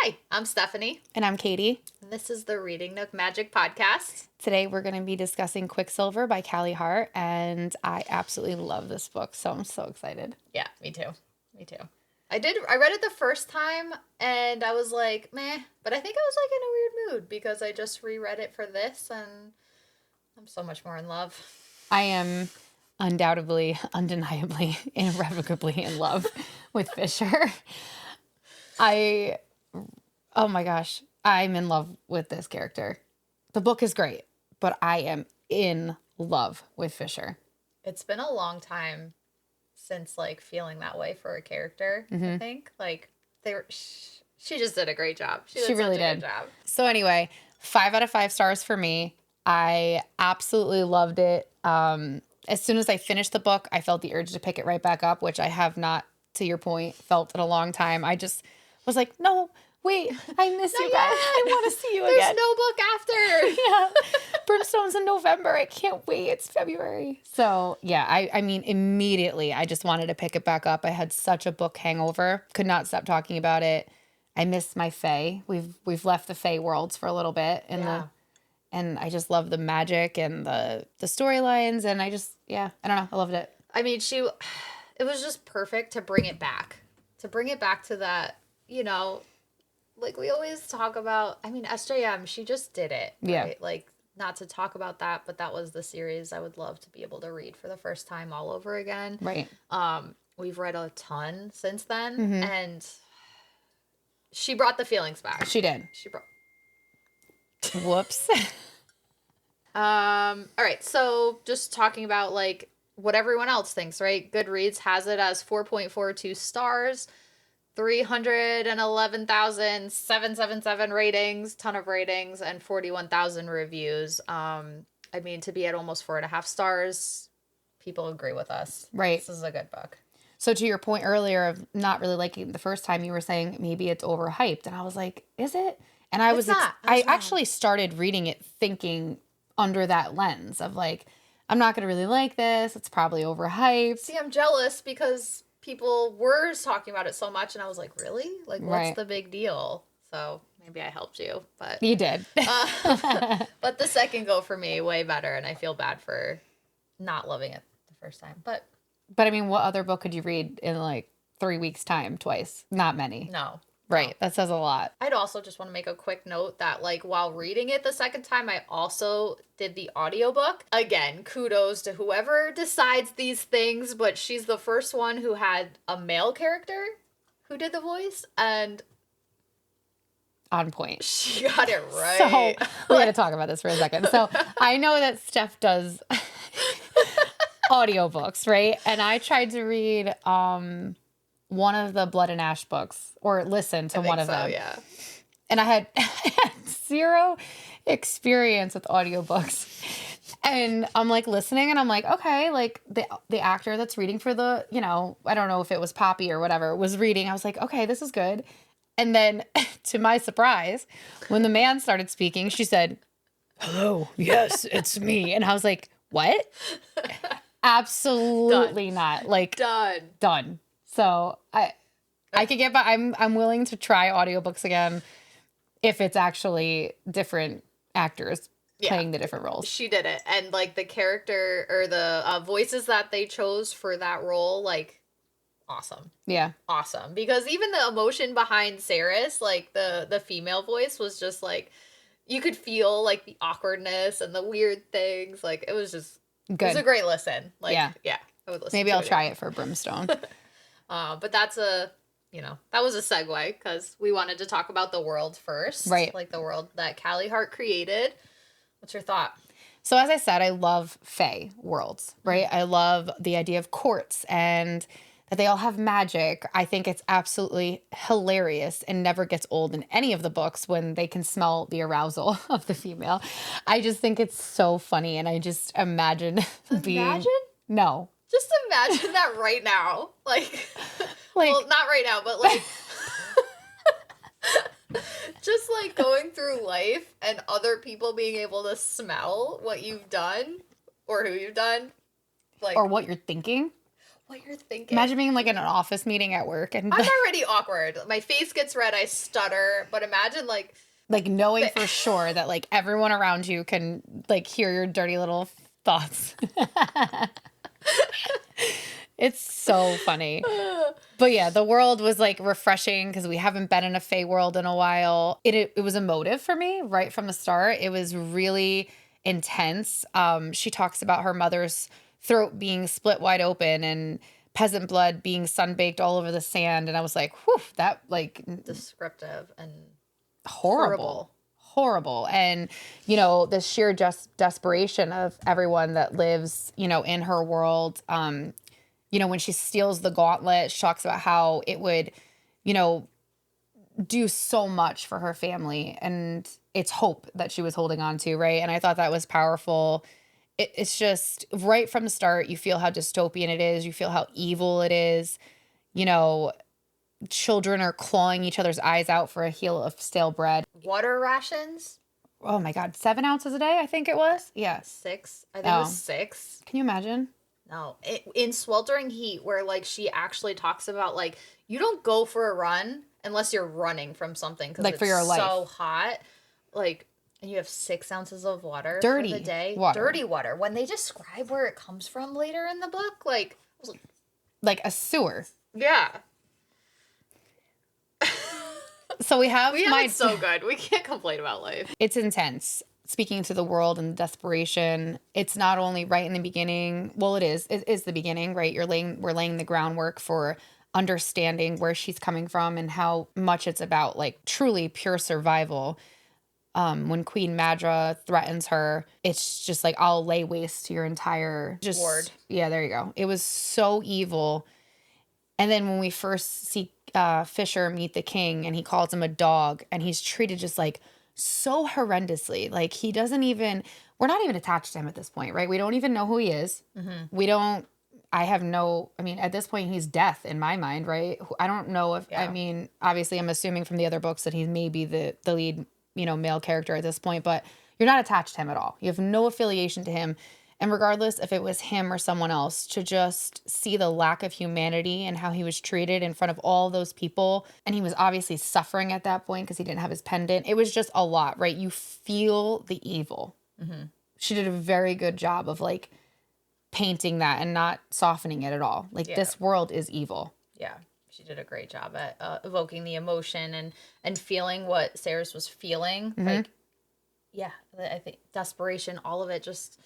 Hi, I'm Stephanie. And I'm Katie. And this is the Reading Nook Magic Podcast. Today we're going to be discussing Quicksilver by Callie Hart, and I absolutely love this book, so I'm so excited. Yeah, me too. I read it the first time, and I was like, meh, but I think I was like in a weird mood because I just reread it for this, and I'm so much more in love. I am undoubtedly, undeniably, irrevocably in love with Fisher. Oh my gosh, I'm in love with this character. The book is great, but I am in love with Fisher. It's been a long time since like feeling that way for a character. I think she just did a great job. She really did. Good job. So anyway, 5 out of 5 stars for me. I absolutely loved it. As soon as I finished the book, I felt the urge to pick it right back up, which I have not, to your point, felt in a long time. I just was like, no, wait, I miss you guys. I want to see you again. There's no book after. Yeah. Brimstone's in November. I can't wait. It's February. So yeah, I mean, immediately I just wanted to pick it back up. I had such a book hangover. Could not stop talking about it. I miss my Fae. We've left the Fae worlds for a little bit, and I just love the magic and the storylines, and I don't know, I loved it. I mean, it was just perfect to bring it back to that, like we always talk about. I mean, SJM, she just did it, right? Yeah. Like, not to talk about that, but that was the series I would love to be able to read for the first time all over again. Right. We've read a ton since then, and she brought the feelings back. She did. Whoops. All right, so just talking about like what everyone else thinks, right? Goodreads has it as 4.42 stars, 311,777 ratings, ton of ratings, and 41,000 reviews. I mean, to be at almost 4.5 stars, people agree with us. Right. This is a good book. So to your point earlier of not really liking the first time, you were saying maybe it's overhyped, and I was like, is it? And I I actually started reading it thinking under that lens of like, I'm not going to really like this. It's probably overhyped. See, I'm jealous because people were talking about it so much, and I was like, really? Like, what's the big deal? So maybe I helped you, but you did. But the second go for me, way better, and I feel bad for not loving it the first time. But I mean, what other book could you read in like 3 weeks' time twice? Not many. No. Right. That says a lot. I'd also just want to make a quick note that, like, while reading it the second time, I also did the audiobook. Again, kudos to whoever decides these things, but she's the first one who had a male character who did the voice, and on point. She got it right. So we got to talk about this for a second. So I know that Steph does audiobooks, right? And I tried to read one of the Blood and Ash books, or listen to one of them. Yeah. And I had zero experience with audiobooks. And I'm like listening, and I'm like, okay, like the actor that's reading for the, I don't know if it was Poppy or whatever, was reading. I was like, okay, this is good. And then to my surprise, when the man started speaking, she said, hello, yes, it's me. And I was like, what? Absolutely not. Like, done. So I could get by. I'm willing to try audiobooks again if it's actually different actors playing the different roles. She did it. And like the character or the voices that they chose for that role, like, awesome. Yeah. Awesome. Because even the emotion behind Saeris, like the female voice was just like, you could feel like the awkwardness and the weird things. Like, it was just good. It was a great listen. Like, yeah, I would listen. Maybe I'll try it for Brimstone. But that's that was a segue because we wanted to talk about the world first. Right. Like the world that Callie Hart created. What's your thought? So as I said, I love Fae worlds, right? I love the idea of courts and that they all have magic. I think it's absolutely hilarious and never gets old in any of the books when they can smell the arousal of the female. I just think it's so funny, and I just imagine being... No. Just imagine that right now. Like, well, not right now, but like, just like going through life and other people being able to smell what you've done or who you've done. Like, or what you're thinking. what you're thinking. Imagine being like in an office meeting at work and I'm already awkward. My face gets red. I stutter. But imagine like knowing for sure that like everyone around you can like hear your dirty little thoughts. It's so funny. But yeah, the world was like refreshing because we haven't been in a Fae world in a while. It was emotive for me right from the start. It was really intense. She talks about her mother's throat being split wide open and peasant blood being sunbaked all over the sand. And I was like, whew, that like descriptive and horrible. And, you know, the sheer desperation of everyone that lives, you know, in her world. You know, when she steals the gauntlet, she talks about how it would, you know, do so much for her family. And it's hope that she was holding on to, right? And I thought that was powerful. It's just right from the start, you feel how dystopian it is. You feel how evil it is. You know, children are clawing each other's eyes out for a heel of stale bread. Water rations? Oh my God, 7 ounces a day, I think it was. Yeah. 6? I think it was 6. Can you imagine? No. In sweltering heat, where like she actually talks about like, you don't go for a run unless you're running from something because like it's for your life. So hot. Like, and you have 6 ounces of water dirty for the day. Water. Dirty water. When they describe where it comes from later in the book, like, I was like a sewer. Yeah. So we have it's so good. We can't complain about life. It's intense. Speaking to the world and the desperation, it's not only right in the beginning. Well, it is the beginning, right? We're laying the groundwork for understanding where she's coming from and how much it's about like truly pure survival. When Queen Madra threatens her, it's just like, I'll lay waste to your entire ward. Yeah, there you go. It was so evil. And then when we first see Fisher meet the king and he calls him a dog and he's treated just like so horrendously. Like we're not even attached to him at this point, right? We don't even know who he is. Mm-hmm. At this point he's death in my mind, right? I don't know if, obviously I'm assuming from the other books that he's maybe the lead, you know, male character at this point, but you're not attached to him at all. You have no affiliation to him. And regardless if it was him or someone else, to just see the lack of humanity and how he was treated in front of all those people. And he was obviously suffering at that point because he didn't have his pendant. It was just a lot, right? You feel the evil. Mm-hmm. She did a very good job of like painting that and not softening it at all. Like this world is evil. Yeah. She did a great job at evoking the emotion and feeling what Saeris was feeling. Mm-hmm. Like, yeah, I think desperation, all of it just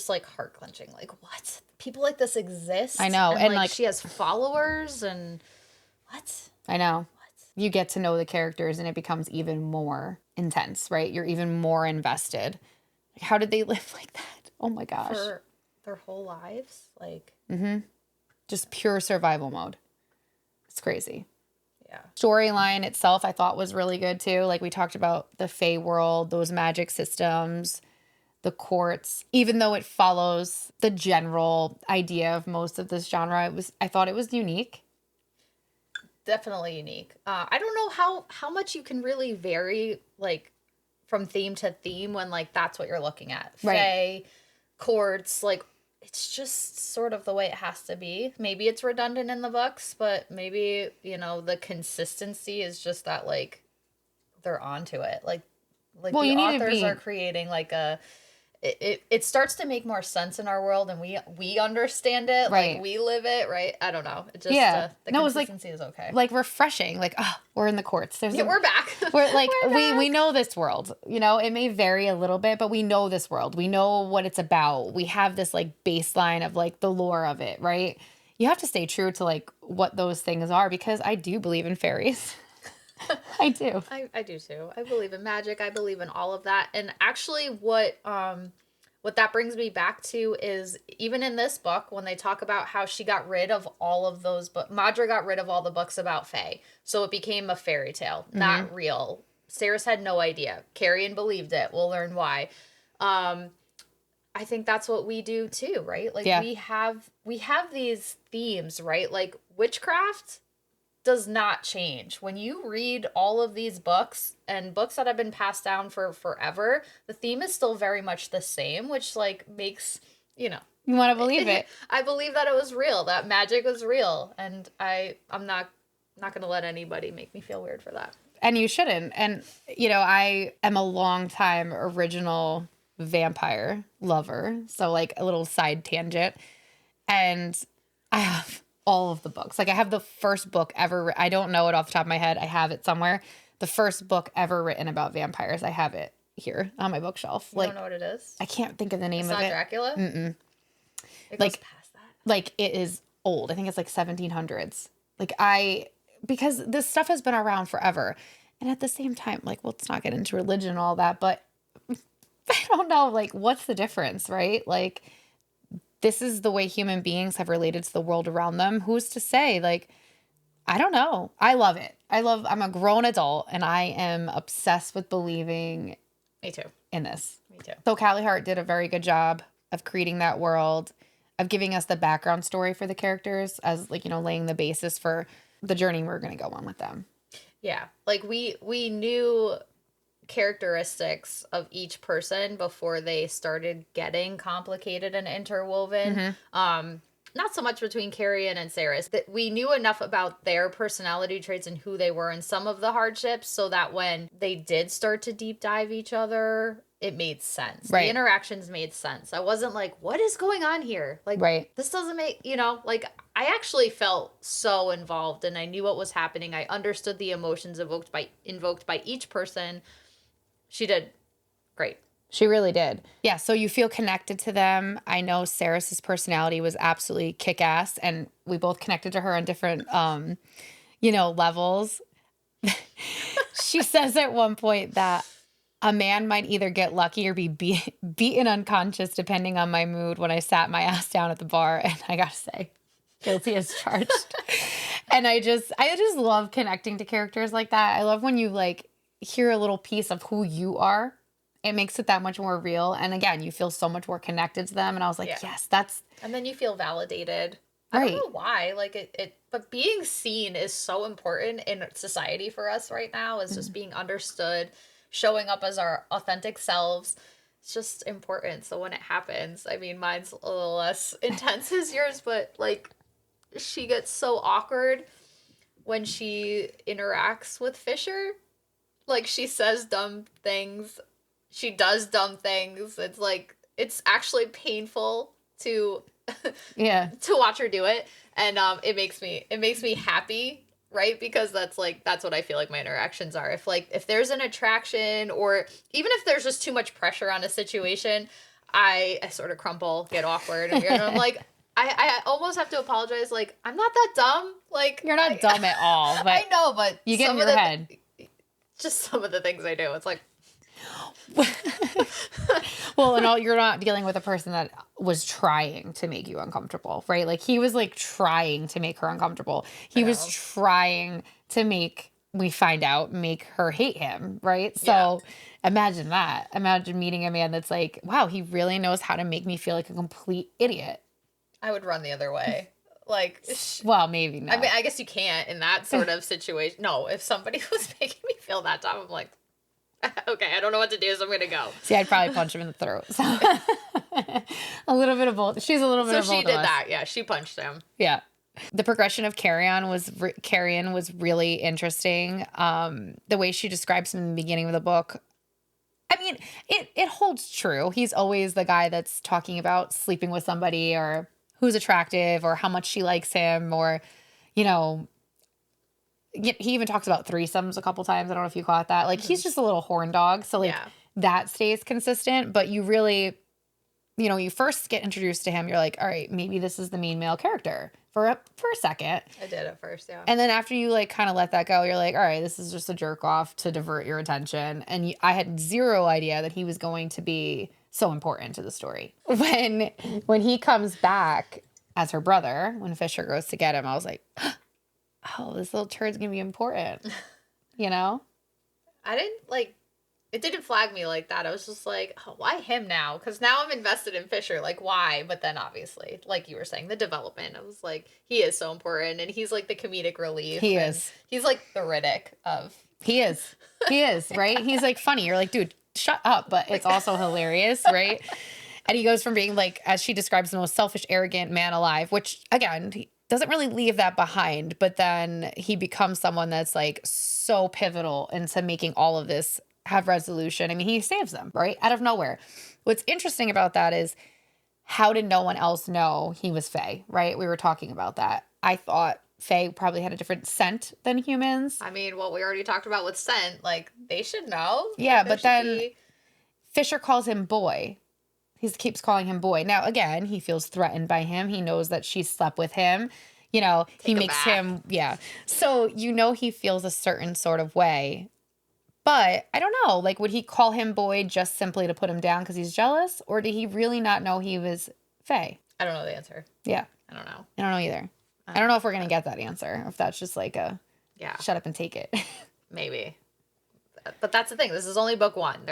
like heart clenching. Like, what? People like this exist? I know. And like she has followers and what? I know. What? You get to know the characters and it becomes even more intense, right? You're even more invested. Like, how did they live like that? Oh my gosh. For their whole lives? Like. Mm-hmm. Just pure survival mode. It's crazy. Yeah. Storyline itself I thought was really good too. Like we talked about the Fae world, those magic systems, the courts, even though it follows the general idea of most of this genre, I thought it was unique. Definitely unique. I don't know how much you can really vary like from theme to theme when like that's what you're looking at. Right. Fae, courts, like it's just sort of the way it has to be. Maybe it's redundant in the books, but maybe, you know, the consistency is just that like they're onto it. Like the authors are creating like it starts to make more sense in our world and we understand it. Right. Like we live it, right? I don't know. It just the consistency is okay. Like refreshing. Like, we're in the courts. We're back. We're like we know this world. You know, it may vary a little bit, but we know this world. We know what it's about. We have this like baseline of like the lore of it, right? You have to stay true to like what those things are because I do believe in fairies. I do. I do too. I believe in magic. I believe in all of that. And actually what that brings me back to is even in this book, when they talk about how she got rid of all of those books, Madra got rid of all the books about Fae. So it became a fairy tale, not real. Saeris had no idea. Carrion believed it. We'll learn why. I think that's what we do too, right? Like we have these themes, right? Like witchcraft does not change. When you read all of these books and books that have been passed down for forever, the theme is still very much the same, which like makes, you know, You want to believe it. I believe that it was real. That magic was real. And I'm not going to let anybody make me feel weird for that. And you shouldn't. And, you know, I am a longtime original vampire lover. So, like, a little side tangent. And I have all of the books. Like, I have the first book ever. I don't know it off the top of my head. I have it somewhere. The first book ever written about vampires. I have it here on my bookshelf. You don't know what it is? I can't think of the name of it. It's not Dracula? Mm-mm. It goes past that? Like, it is old. I think it's like 1700s. Because this stuff has been around forever. And at the same time, like, well, let's not get into religion and all that, but I don't know, like, what's the difference, right? Like, this is the way human beings have related to the world around them. Who's to say? Like, I don't know. I love it. I'm a grown adult, and I am obsessed with believing Me too. in this. Me too. So Callie Hart did a very good job of creating that world, of giving us the background story for the characters as, like, you know, laying the basis for the journey we're going to go on with them. Yeah. Like, we knew characteristics of each person before they started getting complicated and interwoven. Mm-hmm. Not so much between Carrion and Saeris. That we knew enough about their personality traits and who they were and some of the hardships so that when they did start to deep dive each other, it made sense. Right. The interactions made sense. I wasn't like, what is going on here? Like, right. This doesn't make, you know, like, I actually felt so involved and I knew what was happening. I understood the emotions invoked by each person. She did great. She really did. Yeah, so you feel connected to them. I know Saeris' personality was absolutely kick-ass, and we both connected to her on different, levels. She says at one point that a man might either get lucky or be beaten unconscious depending on my mood when I sat my ass down at the bar. And I gotta say, guilty as charged. And I just love connecting to characters like that. I love when you, like, hear a little piece of who you are. It makes it that much more real. And again, you feel so much more connected to them. And I was like, yes, that's... And then you feel validated. Right. I don't know why. Like, but being seen is so important in society for us right now, is just being understood, showing up as our authentic selves. It's just important. So when it happens, I mean, mine's a little less intense as yours, but, like, she gets so awkward when she interacts with Fisher. Like, she says dumb things. She does dumb things. It's like, it's actually painful to to watch her do it. And it makes me happy, right? Because that's what I feel like my interactions are. If there's an attraction, or even if there's just too much pressure on a situation, I sort of crumple, get awkward, and I'm like, I almost have to apologize. Like, I'm not that dumb. Like, you're not dumb at all. But I know, but you get in your head. Just some of the things I do. It's like, well, and you're not dealing with a person that was trying to make you uncomfortable, right? Like, he was, like, trying to make her uncomfortable. He was trying to make her hate him, right? So imagine that. Imagine meeting a man that's like, wow, he really knows how to make me feel like a complete idiot. I would run the other way. Like, well, maybe not. I mean, I guess you can't in that sort of situation. No, if somebody was making me feel that dumb, I'm like, okay, I don't know what to do, so I'm going to go. See, I'd probably punch him in the throat. So. A little bit of both. She's a little bit of both. So she did that. Yeah, she punched him. Yeah. The progression of Carrion was really interesting. The way she describes him in the beginning of the book, I mean, it holds true. He's always the guy that's talking about sleeping with somebody, or who's attractive, or how much she likes him, or, you know, he even talks about threesomes a couple times. I don't know if you caught that. Like, he's just a little horn dog. So, like, that stays consistent. But you really, you know, you first get introduced to him, you're like, all right, maybe this is the main male character for a second. I did at first, yeah. And then after you, like, kind of let that go, you're like, all right, this is just a jerk off to divert your attention. And I had zero idea that he was going to be so important to the story. When he comes back as her brother, when Fisher goes to get him, I was like, oh, this little turd's gonna be important, you know? It didn't flag me like that. I was just like, oh, why him now? Because now I'm invested in Fisher. Like, why? But then obviously, like you were saying, the development, I was like, he is so important. And he's like the comedic relief. He is. He's like the Riddick of... He is, right? He's like funny. You're like, dude, shut up. But it's also hilarious, right? And he goes from being like, as she describes, the most selfish, arrogant man alive, which again, he doesn't really leave that behind. But then he becomes someone that's like so pivotal into making all of this have resolution. I mean, he saves them, right? Out of nowhere. What's interesting about that is, how did no one else know he was Fae, right? We were talking about that. I thought Fae probably had a different scent than humans. I mean, what we already talked about with scent, like, they should know. Yeah, Like, but then Fisher calls him boy. He keeps calling him boy. Now, again, he feels threatened by him. He knows that she slept with him. You know, he makes him, yeah. So, you know, he feels a certain sort of way. But I don't know, like, would he call him boy just simply to put him down because he's jealous? Or did he really not know he was Fae? I don't know the answer. Yeah. I don't know. I don't know either. I don't know if we're going to get that answer. If that's just like a, shut up and take it. Maybe. But that's the thing. This is only book 1.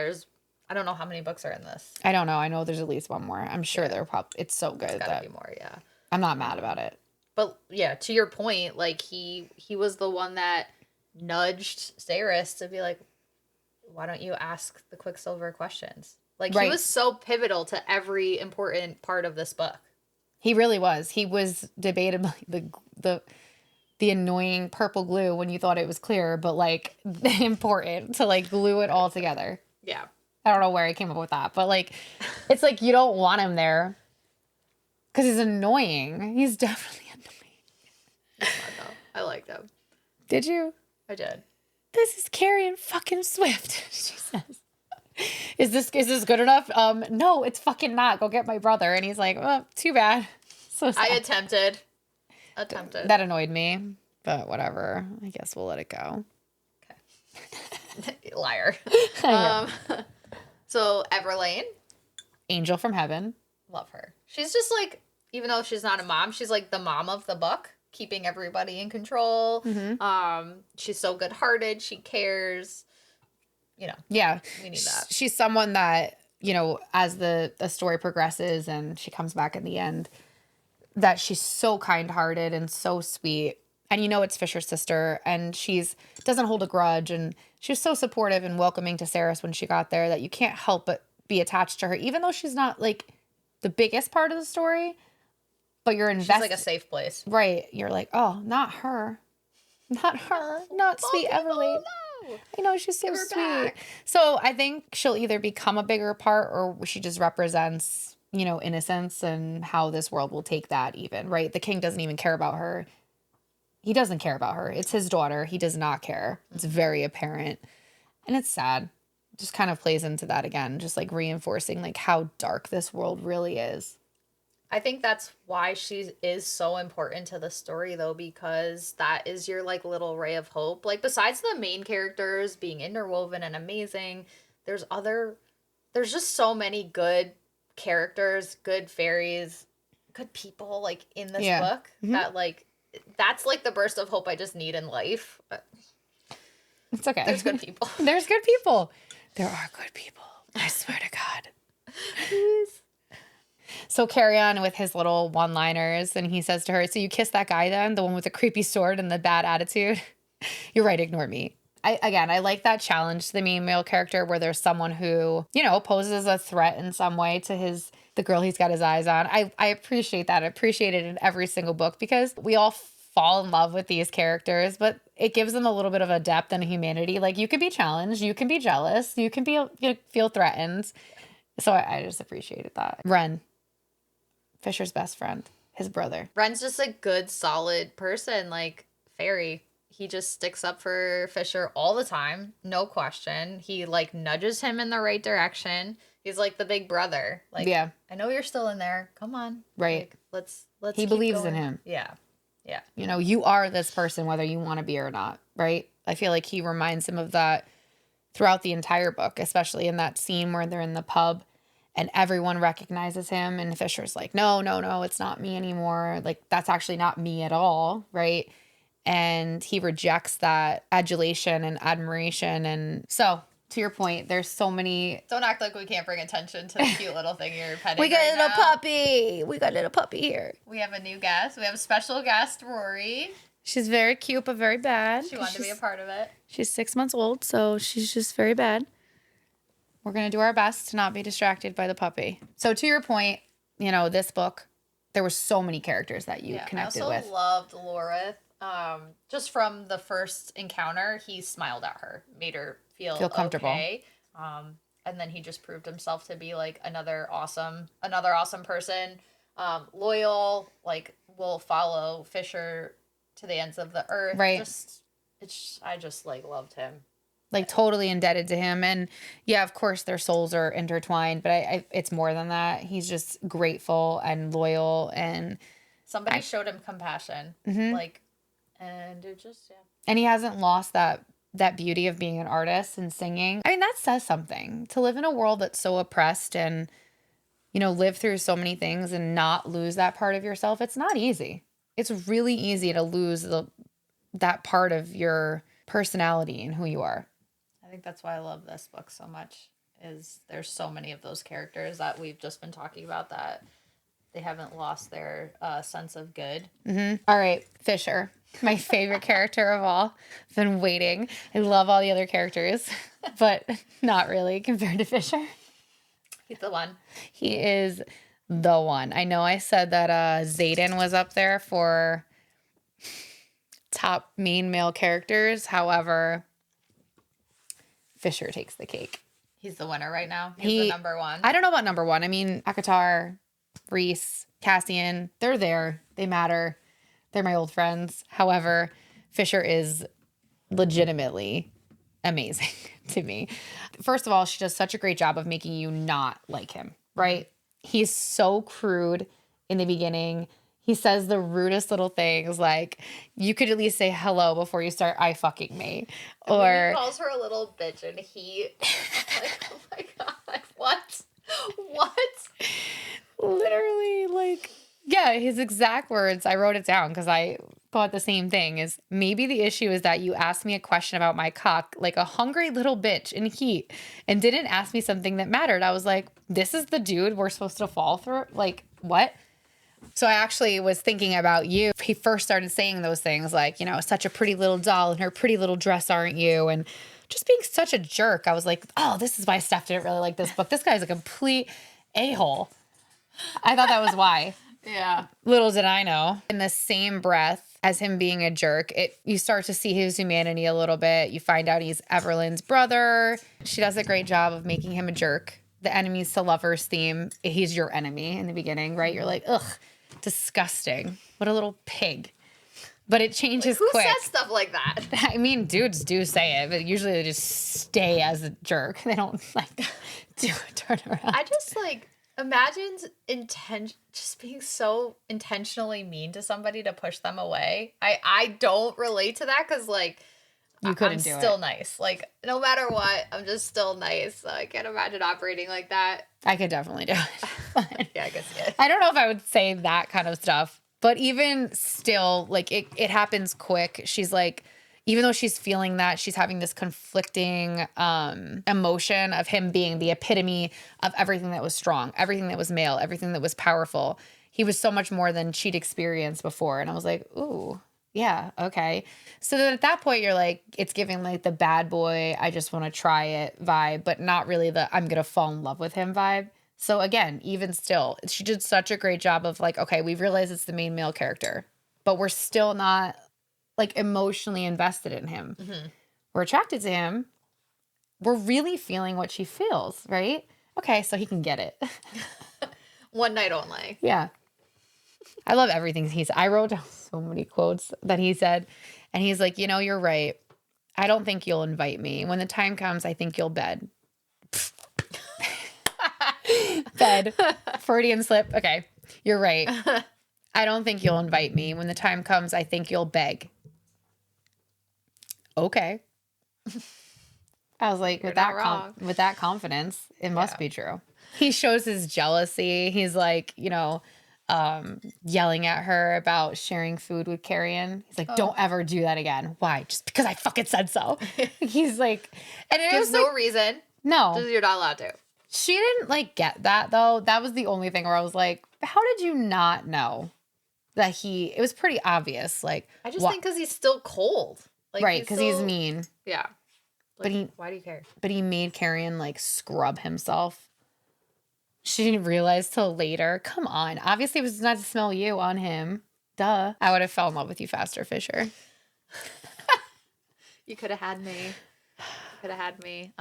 I don't know how many books are in this. I don't know. I know there's at least one more. I'm sure there probably, it's so good. There's gotta be more, yeah. I'm not mad about it. But yeah, to your point, like, he was the one that nudged Saeris to be like, why don't you ask the Quicksilver questions? Like, he was so pivotal to every important part of this book. He really was. He was debatably the annoying purple glue when you thought it was clear, but like important to like glue it all together. Yeah. I don't know where he came up with that, but like, it's like you don't want him there because he's annoying. He's definitely annoying. I liked him. Did you? I did. This is Carrion fucking Swift, she says. Is this good enough? No, it's fucking not. Go get my brother. And he's like, well, too bad. So sad. I attempted. That annoyed me, but whatever. I guess we'll let it go. Okay. Liar. So Everlayne. Angel from heaven. Love her. She's just like, even though she's not a mom, she's like the mom of the book, keeping everybody in control. Mm-hmm. She's so good-hearted. She cares. You know. Yeah. We need that. She's someone that, you know, as the story progresses and she comes back in the end, that she's so kind-hearted and so sweet. And you know it's Fisher's sister, and doesn't hold a grudge, and she was so supportive and welcoming to Saeris when she got there that you can't help but be attached to her, even though she's not like the biggest part of the story. But you're invested. She's like a safe place. Right. You're like, oh, not her. Not her. Not sweet Everlayne. No. I know, she's so sweet. Back. So I think she'll either become a bigger part, or she just represents, you know, innocence and how this world will take that even, right? The king doesn't even care about her. He doesn't care about her. It's his daughter. He does not care. It's very apparent. And it's sad. It just kind of plays into that again, just like reinforcing like how dark this world really is. I think that's why she is so important to the story, though, because that is your like little ray of hope. Like, besides the main characters being interwoven and amazing, there's just so many good characters, good fairies, good people like in this book that like, that's like the burst of hope I just need in life. But it's okay. There's good people. There's good people. There are good people. I swear to God. Please. So Carrion with his little one-liners, and he says to her, so you kissed that guy then? The one with the creepy sword and the bad attitude? You're right, ignore me. I like that challenge to the main male character where there's someone who, you know, poses a threat in some way to the girl he's got his eyes on. I appreciate that. I appreciate it in every single book because we all fall in love with these characters, but it gives them a little bit of a depth and humanity. Like, you can be challenged, you can be jealous, you can feel threatened. So I just appreciated that. Ren, Fisher's best friend, his brother. Ren's just a good, solid person, like fairy. He just sticks up for Fisher all the time, no question. He like nudges him in the right direction. He's like the big brother. Like, yeah, I know you're still in there. Come on, right? Like, let's. He believes in him. Yeah, yeah. You know, you are this person whether you want to be or not, right? I feel like he reminds him of that throughout the entire book, especially in that scene where they're in the pub and everyone recognizes him, and Fisher's like, no, it's not me anymore. Like, that's actually not me at all, right? And he rejects that adulation and admiration. And so, to your point, there's so many... Don't act like we can't bring attention to the cute little thing you're petting. We got a little puppy. We got a little puppy here. We have a new guest. We have a special guest, Rory. She's very cute, but very bad. She wanted to be a part of it. She's 6 months old, so she's just very bad. we're going to do our best to not be distracted by the puppy. So to your point, you know, this book, there were so many characters that you connected with. I also loved Lorreth. Just from the first encounter, he smiled at her, made her feel comfortable. Okay. And then he just proved himself to be like another awesome person. Loyal, like will follow Fisher to the ends of the earth. Right. I just like loved him. Like totally indebted to him. And yeah, of course their souls are intertwined, but I it's more than that. He's just grateful and loyal, and somebody showed him compassion. Like, and it just, yeah. And he hasn't lost that beauty of being an artist and singing. I mean, that says something. To live in a world that's so oppressed and, you know, live through so many things and not lose that part of yourself, it's not easy. It's really easy to lose that part of your personality and who you are. I think that's why I love this book so much, is there's so many of those characters that we've just been talking about that they haven't lost their sense of good. All right, Fisher, my favorite character of all. I've been waiting. I love all the other characters, but not really compared to Fisher. He's the one. He is the one. I know I said that Xaden was up there for top main male characters. However, Fisher takes the cake. He's the winner right now. He's the number one. I don't know about number one. I mean, Akatar, Reese, Cassian, they're there. They matter. They're my old friends. However, Fisher is legitimately amazing to me. First of all, she does such a great job of making you not like him, right? He's so crude in the beginning. He says the rudest little things, like, you could at least say hello before you start I fucking me. And or he calls her a little bitch, and he like, oh my god, what? Literally, like, yeah, his exact words, I wrote it down because I thought the same thing, is maybe the issue is that you asked me a question about my cock like a hungry little bitch in heat and didn't ask me something that mattered. I was like, this is the dude we're supposed to fall through? Like, what? So I actually was thinking about you. He first started saying those things like, you know, such a pretty little doll in her pretty little dress, aren't you? And just being such a jerk. I was like, oh, this is why Steph didn't really like this book. This guy's a complete a-hole. I thought that was why. Yeah. Little did I know. In the same breath as him being a jerk, you start to see his humanity a little bit. You find out he's Everlayne's brother. She does a great job of making him a jerk. The enemies to lovers theme, he's your enemy in the beginning, right? You're like, ugh, disgusting. What a little pig. But it changes like, quick. Who says stuff like that? I mean, dudes do say it, but usually they just stay as a jerk. They don't, like, do a turnaround. I just, like, imagine just being so intentionally mean to somebody to push them away. I don't relate to that because, like, you couldn't do it. I'm still nice. Like, no matter what, I'm just still nice. So I can't imagine operating like that. I could definitely do it. Yeah, I guess you could. I don't know if I would say that kind of stuff. But even still, like, it happens quick. She's like, even though she's feeling that, she's having this conflicting emotion of him being the epitome of everything that was strong, everything that was male, everything that was powerful. He was so much more than she'd experienced before. And I was like, ooh. Yeah, okay. So then at that point, you're like, it's giving like the bad boy, I just want to try it vibe, but not really the I'm going to fall in love with him vibe. So again, even still, she did such a great job of like, okay, we've realized it's the main male character, but we're still not like emotionally invested in him. Mm-hmm. We're attracted to him. We're really feeling what she feels, right? Okay, so he can get it. One night only. Yeah. I love everything he said. I wrote down so many quotes that he said. And he's like, you know, you're right. I don't think you'll invite me. When the time comes, I think you'll bed. Bed. Freudian slip. Okay. You're right. I don't think you'll invite me. When the time comes, I think you'll beg. Okay. I was like, with that confidence, it must be true. He shows his jealousy. He's like, you know, yelling at her about sharing food with Carrion. He's like, don't ever do that again. Why? Just because I fucking said so. He's like, and it gives was no like, reason. No. Just you're not allowed to. She didn't like get that though. That was the only thing where I was like, how did you not know that it was pretty obvious. Like, I just think because he's still cold. Like, right. Because he's mean. Yeah. Like, why do you care? But he made Carrion like scrub himself. She didn't realize till later. Come on. Obviously, it was not to smell you on him. Duh. I would have fell in love with you faster, Fisher. You could have had me. Could have had me.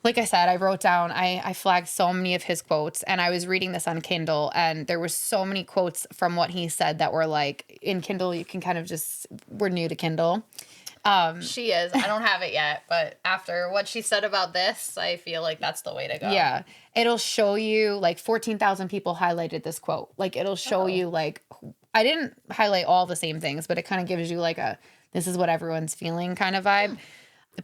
Like I said, I wrote down, I flagged so many of his quotes, and I was reading this on Kindle, and there was so many quotes from what he said that were like, in Kindle, you can kind of just, we're new to Kindle. She is. I don't have it yet, but after what she said about this, I feel like that's the way to go. Yeah. It'll show you, like, 14,000 people highlighted this quote. Like, it'll show you, like, I didn't highlight all the same things, but it kind of gives you, like, a, this is what everyone's feeling kind of vibe.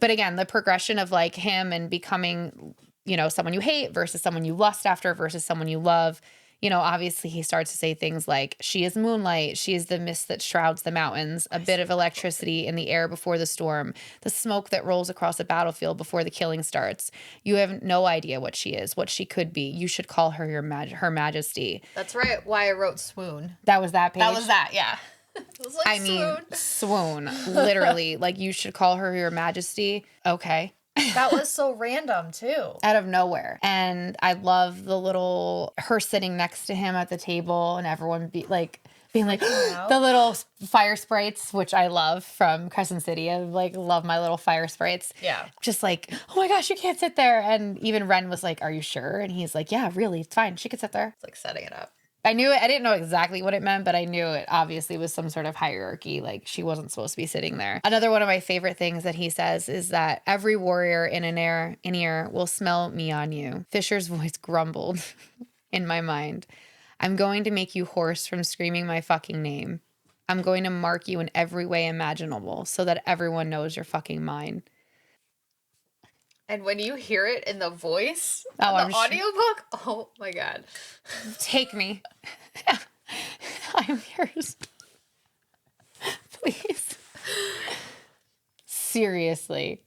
But again, the progression of like him and becoming, you know, someone you hate versus someone you lust after versus someone you love. You know, obviously he starts to say things like, she is moonlight. She is the mist that shrouds the mountains, a bit of electricity in the air before the storm, the smoke that rolls across a battlefield before the killing starts. You have no idea what she is, what she could be. You should call her her majesty. That's right. Why I wrote swoon. That was that page? That was that, yeah. It was like swoon. Literally. Like, you should call her your majesty. Okay. That was so random, too. Out of nowhere. And I love the little, her sitting next to him at the table and everyone being like, the little fire sprites, which I love from Crescent City. I like love my little fire sprites. Yeah. Just like, oh my gosh, you can't sit there. And even Ren was like, are you sure? And he's like, yeah, really, it's fine. She could sit there. It's like setting it up. I knew it. I didn't know exactly what it meant, but I knew it obviously was some sort of hierarchy. Like, she wasn't supposed to be sitting there. Another one of my favorite things that he says is that every warrior in an ear will smell me on you. Fisher's voice grumbled in my mind. I'm going to make you hoarse from screaming my fucking name. I'm going to mark you in every way imaginable so that everyone knows you're fucking mine. And when you hear it in the voice, the audiobook, oh my God. Take me. I'm yours. Please. Seriously.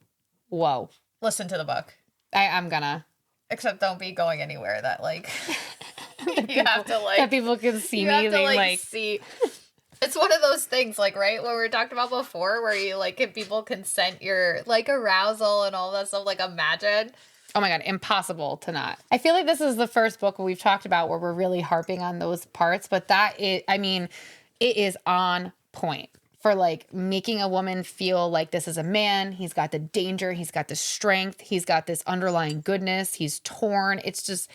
Whoa. Listen to the book. I'm gonna. Except don't be going anywhere that, like, you have to, like. That people can see me. You have to, like, see. It's one of those things, like, right, what we were talking about before, where you, like, if people consent your, like, arousal and all that stuff, like, imagine. Oh my God, impossible to not. I feel like this is the first book we've talked about where we're really harping on those parts, but it is on point for, like, making a woman feel like this is a man. He's got the danger. He's got the strength. He's got this underlying goodness. He's torn. It's just,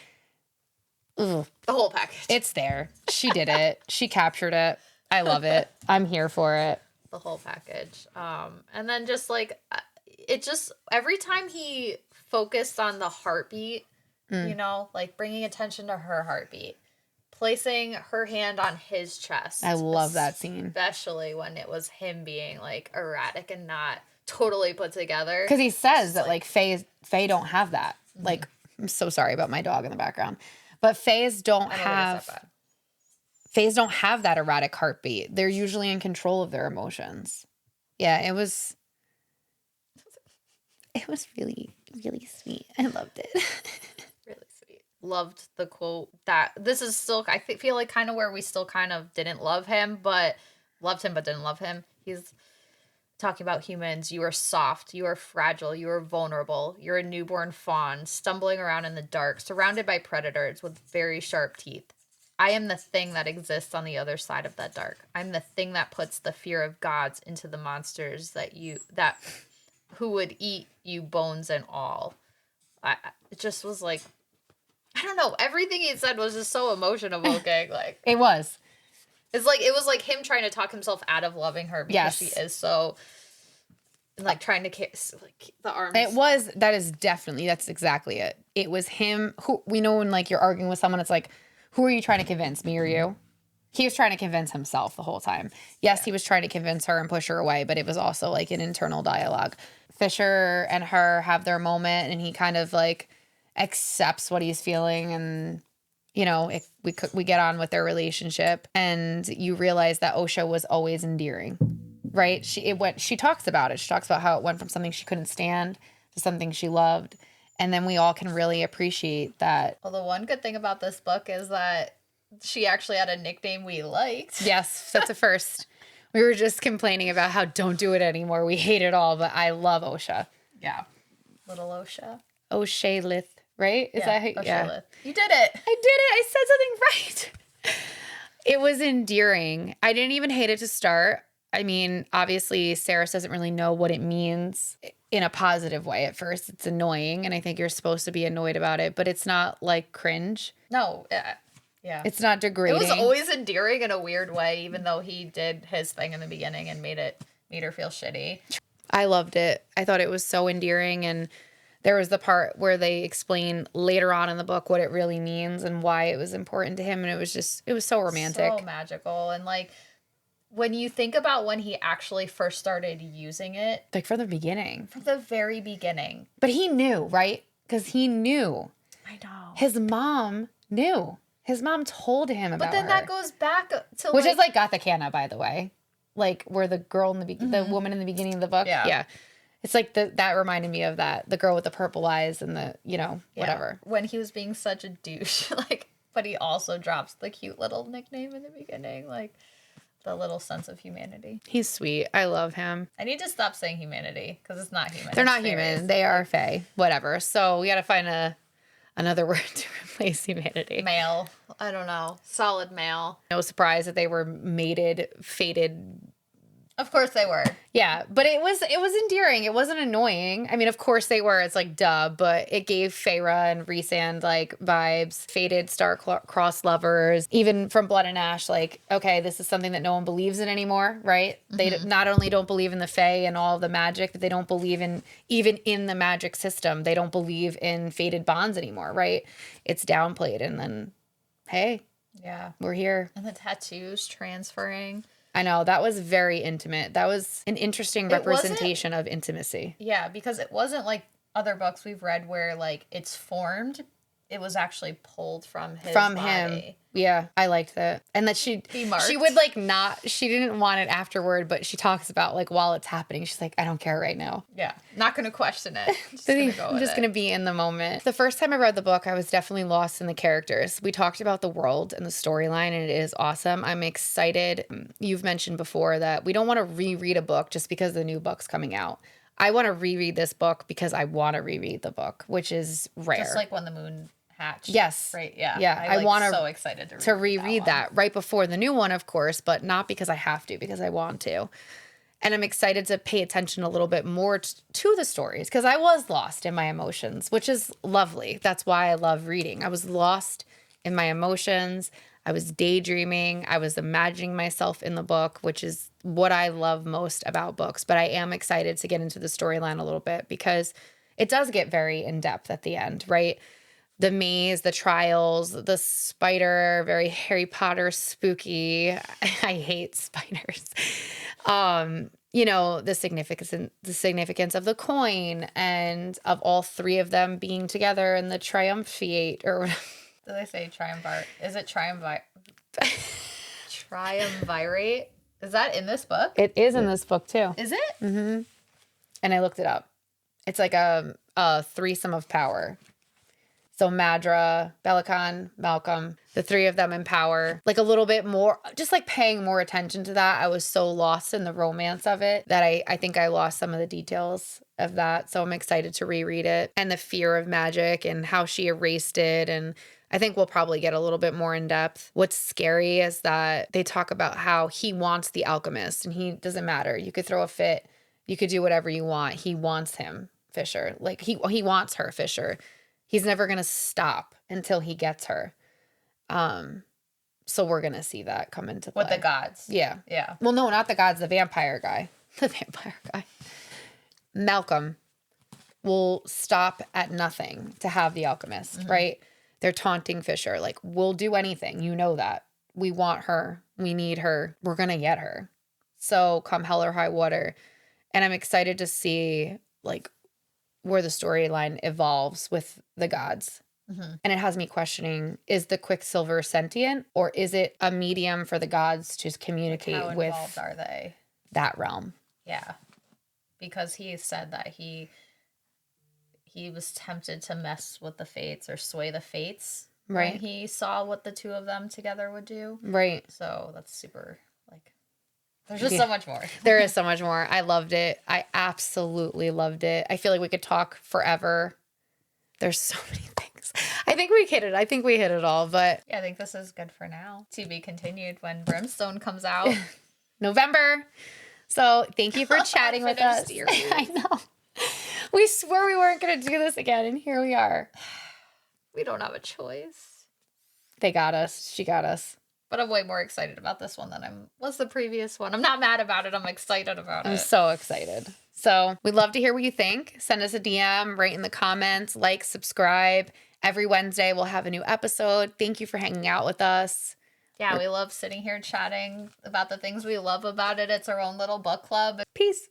ugh. The whole package. It's there. She did it. She captured it. I love it. I'm here for it. The whole package. And then just like, it just, every time he focused on the heartbeat, you know, like bringing attention to her heartbeat, placing her hand on his chest. I love that scene. Especially when it was him being like erratic and not totally put together. Because he says that like Fae don't have that. Mm-hmm. Like, I'm so sorry about my dog in the background. But Faes don't have that erratic heartbeat. They're usually in control of their emotions. Yeah, it was really, really sweet. I loved it. Really sweet. Loved the quote that this is still, I feel like kind of where we still kind of didn't love him, but loved him, but didn't love him. He's talking about humans. You are soft. You are fragile. You are vulnerable. You're a newborn fawn, stumbling around in the dark, surrounded by predators with very sharp teeth. I am the thing that exists on the other side of that dark. I'm the thing that puts the fear of gods into the monsters who would eat you bones and all. It just was like, I don't know. Everything he said was just so emotional, gang. Like it was. It's like it was like him trying to talk himself out of loving her because she is so, like, trying to kiss like the arms. That's exactly it. It was him who, we know when like you're arguing with someone, it's like, who are you trying to convince, me or you? He was trying to convince himself the whole time. Yes, he was trying to convince her and push her away, but it was also like an internal dialogue. Fisher and her have their moment and he kind of like accepts what he's feeling, and you know, if we get on with their relationship, and you realize that Osha was always endearing, right? She talks about it. She talks about how it went from something she couldn't stand to something she loved. And then we all can really appreciate that. Well, the one good thing about this book is that she actually had a nickname we liked. Yes, that's a first. We were just complaining about how don't do it anymore. We hate it all, but I love Osha. Yeah. Little Osha. O'Shaylith, right? Is that how? Yeah. You did it. I did it. I said something right. It was endearing. I didn't even hate it to start. I mean, obviously, Saeris doesn't really know what it means in a positive way at first. It's annoying, and I think you're supposed to be annoyed about it, but it's not like cringe. No, yeah. It's not degrading. It was always endearing in a weird way, even though he did his thing in the beginning and made her feel shitty. I loved it. I thought it was so endearing, and there was the part where they explain later on in the book what it really means and why it was important to him, and it was so romantic. So magical. And like, when you think about when he actually first started using it. Like from the beginning. From the very beginning. But he knew, right? Because he knew. I know. His mom knew. His mom told him about her. But then that goes back to which is like Gothicana, by the way. Like where the girl in the woman in the beginning of the book. Yeah. It's like that reminded me of that. The girl with the purple eyes and the, whatever. When he was being such a douche. But he also drops the cute little nickname in the beginning. Like, the little sense of humanity. He's sweet. I love him. I need to stop saying humanity because it's not human. They're not human. They are fae. Whatever. So we got to find another word to replace humanity. Male. I don't know. Solid male. No surprise that they were fated. Of course they were. Yeah, but it was endearing. It wasn't annoying. I mean, of course they were. It's like duh, but it gave Feyre and Rhysand like vibes. Fated star-crossed lovers. Even from Blood and Ash, like, okay, this is something that no one believes in anymore, right? Mm-hmm. They not only don't believe in the Fae and all of the magic, but they don't believe in, even in the magic system, they don't believe in fated bonds anymore, right? It's downplayed, and then, hey, yeah, we're here. And the tattoos transferring. I know, that was very intimate. That was an interesting representation of intimacy. Yeah, because it wasn't like other books we've read where like it's formed. It was actually pulled from his body. Him. Yeah, I liked that. And that she would like she didn't want it afterward, but she talks about like while it's happening, she's like, I don't care right now. Yeah, not going to question it. I'm just going to be in the moment. The first time I read the book, I was definitely lost in the characters. We talked about the world and the storyline, and it is awesome. I'm excited. You've mentioned before that we don't want to reread a book just because the new book's coming out. I want to reread this book because I want to reread the book, which is rare. Just like When the Moon Hatched. Yes. Right. Yeah. Yeah. I want so excited to reread that right before the new one, of course, but not because I have to, because I want to. And I'm excited to pay attention a little bit more to the stories because I was lost in my emotions, which is lovely. That's why I love reading. I was lost in my emotions. I was daydreaming. I was imagining myself in the book, which is what I love most about books. But I am excited to get into the storyline a little bit because it does get very in-depth at the end, right? The maze, the trials, the spider, very Harry Potter spooky. I hate spiders. The significance of the coin and of all three of them being together and the triumvirate or whatever. Do they say triumvirate? Is it triumvirate? Triumvirate? Is that in this book? It is in this book too. Is it? Mm-hmm. And I looked it up. It's like a threesome of power. So Madra, Belicon, Malcolm, the three of them in power, like a little bit more, just like paying more attention to that. I was so lost in the romance of it that I think I lost some of the details of that. So I'm excited to reread it, and the fear of magic and how she erased it. And I think we'll probably get a little bit more in depth. What's scary is that they talk about how he wants the alchemist and he doesn't matter. You could throw a fit. You could do whatever you want. He wants him, Fisher. Like he wants her, Fisher. He's never going to stop until he gets her. So we're going to see that come into play. With the gods. Yeah. Yeah. Well, no, not the gods, the vampire guy. The vampire guy. Malcolm will stop at nothing to have the alchemist, right? They're taunting Fisher. Like, we'll do anything. You know that. We want her. We need her. We're going to get her. So come hell or high water. And I'm excited to see, like, where the storyline evolves with the gods. And it has me questioning, is the Quicksilver sentient, or is it a medium for the gods to communicate How with involved are they? That realm? Yeah. Because he said that he was tempted to mess with the fates or sway the fates. Right. When he saw what the two of them together would do. Right. So that's super, like, There's just so much more. There is so much more. I loved it. I absolutely loved it. I feel like we could talk forever. There's so many things. I think we hit it. I think we hit it all, but yeah, I think this is good for now. To be continued when Brimstone comes out. November. So thank you for chatting with us. I know. We swore we weren't going to do this again, and here we are. We don't have a choice. They got us. She got us. But I'm way more excited about this one than was the previous one. I'm not mad about it. I'm excited about it. I'm so excited. So we'd love to hear what you think. Send us a DM, write in the comments, like, subscribe. Every Wednesday we'll have a new episode. Thank you for hanging out with us. Yeah, we love sitting here chatting about the things we love about it. It's our own little book club. Peace.